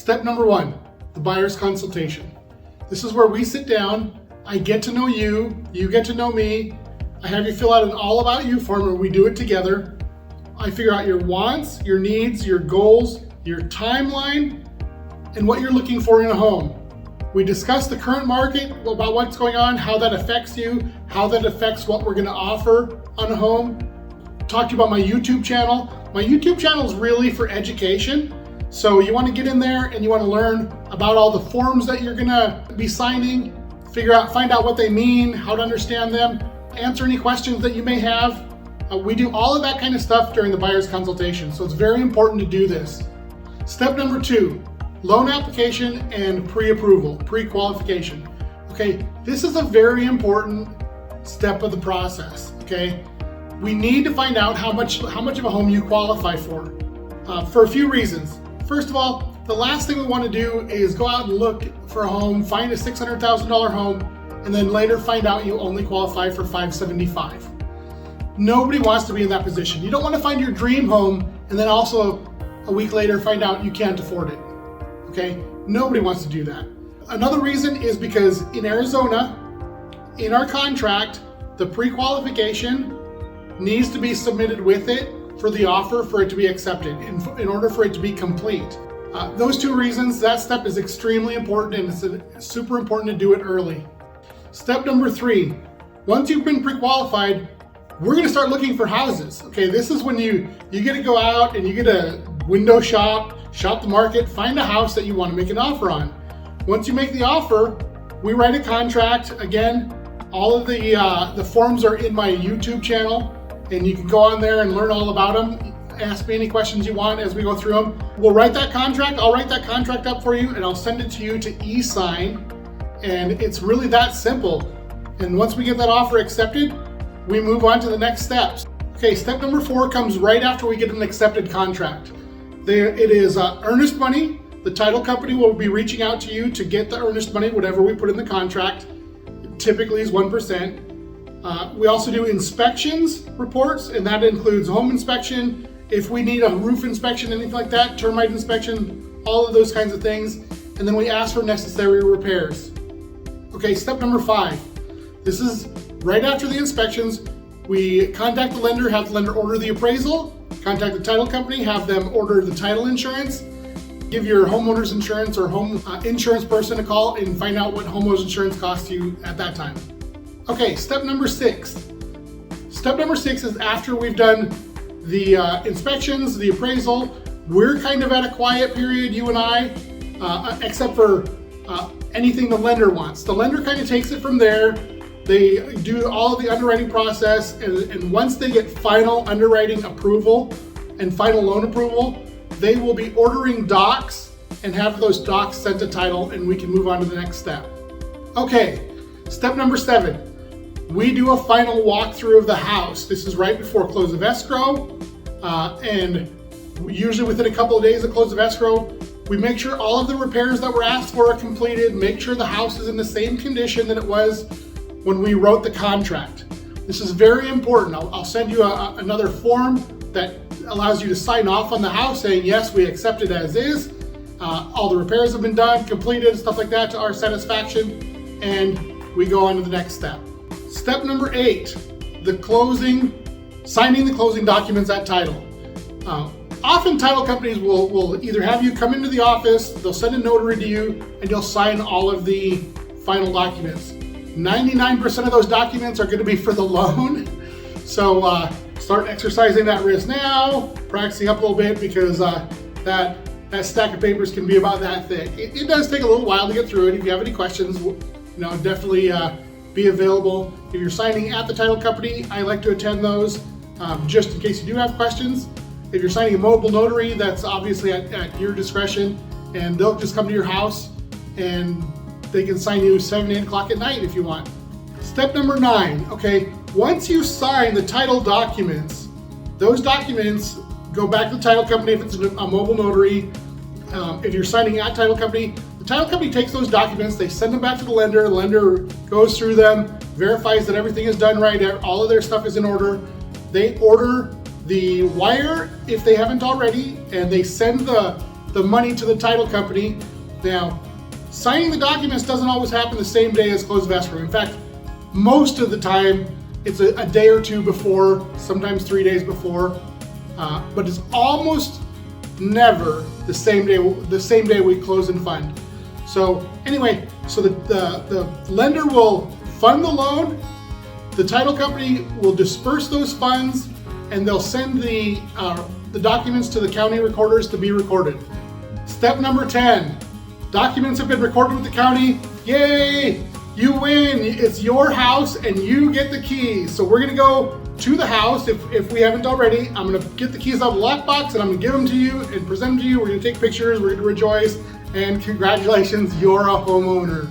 Step number 1, the buyer's consultation. This is where we sit down, I get to know you, you get to know me, I have you fill out an all about you form where we do it together. I figure out your wants, your needs, your goals, your timeline, and what you're looking for in a home. We discuss the current market, about what's going on, how that affects you, how that affects what we're going to offer on a home. Talk to you about my YouTube channel. My YouTube channel is really for education. So you want to get in there and you want to learn about all the forms that you're going to be signing, find out what they mean, how to understand them, answer any questions that you may have. We do all of that kind of stuff during the buyer's consultation. So it's very important to do this. Step number 2, loan application and pre-approval, pre-qualification. Okay, this is a very important step of the process. Okay, we need to find out how much of a home you qualify for a few reasons. First of all, the last thing we want to do is go out and look for a home, find a $600,000 home, and then later find out you only qualify for $575,000. Nobody wants to be in that position. You don't want to find your dream home and then also a week later find out you can't afford it. Okay, nobody wants to do that. Another reason is because in Arizona, in our contract, the pre-qualification needs to be submitted with it for the offer for it to be accepted, in order for it to be complete. Those two reasons, that step is extremely important, and it's super important to do it early. Step number 3, once you've been pre-qualified, we're going to start looking for houses. Okay, this is when you get to go out and you get to window shop the market, find a house that you want to make an offer on. Once you make the offer, we write a contract. Again, all of the forms are in my YouTube channel, and you can go on there and learn all about them. Ask me any questions you want as we go through them. We'll write that contract. I'll write that contract up for you, and I'll send it to you to e-sign. And it's really that simple. And once we get that offer accepted, we move on to the next steps. Okay, step number 4 comes right after we get an accepted contract. It is earnest money. The title company will be reaching out to you to get the earnest money, whatever we put in the contract. It typically is 1%. We also do inspections reports, and that includes home inspection, if we need a roof inspection, anything like that, termite inspection, all of those kinds of things. And then we ask for necessary repairs. Okay, step number 5. This is right after the inspections. We contact the lender, have the lender order the appraisal, contact the title company, have them order the title insurance, give your homeowner's insurance or home insurance person a call and find out what homeowner's insurance costs you at that time. Okay, step number 6. Step number 6 is after we've done the inspections, the appraisal. We're kind of at a quiet period, you and I, except for anything the lender wants. The lender kind of takes it from there. They do all of the underwriting process, and once they get final underwriting approval and final loan approval, they will be ordering docs and have those docs sent to title, and we can move on to the next step. Okay, step number 7. We do a final walkthrough of the house. This is right before close of escrow, and usually within a couple of days of close of escrow, we make sure all of the repairs that were asked for are completed, make sure the house is in the same condition that it was when we wrote the contract. This is very important. I'll send you another form that allows you to sign off on the house saying, yes, we accept it as is. All the repairs have been done, completed, stuff like that to our satisfaction, and we go on to the next step. Step number 8, signing the closing documents at title. Often title companies will either have you come into the office, they'll send a notary to you, and you'll sign all of the final documents. 99% of those documents are going to be for the loan. So start exercising that risk now, practicing up a little bit, because that stack of papers can be about that thick. It does take a little while to get through it. If you have any questions, definitely be available. If you're signing at the title company, I like to attend those just in case you do have questions. If you're signing a mobile notary, that's obviously at your discretion, and they'll just come to your house and they can sign you 7, 8 o'clock at night if you want. Step number 9, okay, once you sign the title documents, those documents go back to the title company if it's a mobile notary. If you're signing at title company, the title company takes those documents, they send them back to the lender goes through them, verifies that everything is done right, all of their stuff is in order. They order the wire if they haven't already, and they send the the money to the title company. Now, signing the documents doesn't always happen the same day as close of escrow. In fact, most of the time, it's a day or two before, sometimes 3 days before, but it's almost never the same day we close and fund. So anyway, so the lender will fund the loan, the title company will disperse those funds, and they'll send the documents to the county recorders to be recorded. Step number 10, documents have been recorded with the county. Yay! You win, it's your house and you get the keys. So we're gonna go to the house if we haven't already. I'm gonna get the keys out of the lockbox and I'm gonna give them to you and present them to you. We're gonna take pictures, we're gonna rejoice, and congratulations, you're a homeowner.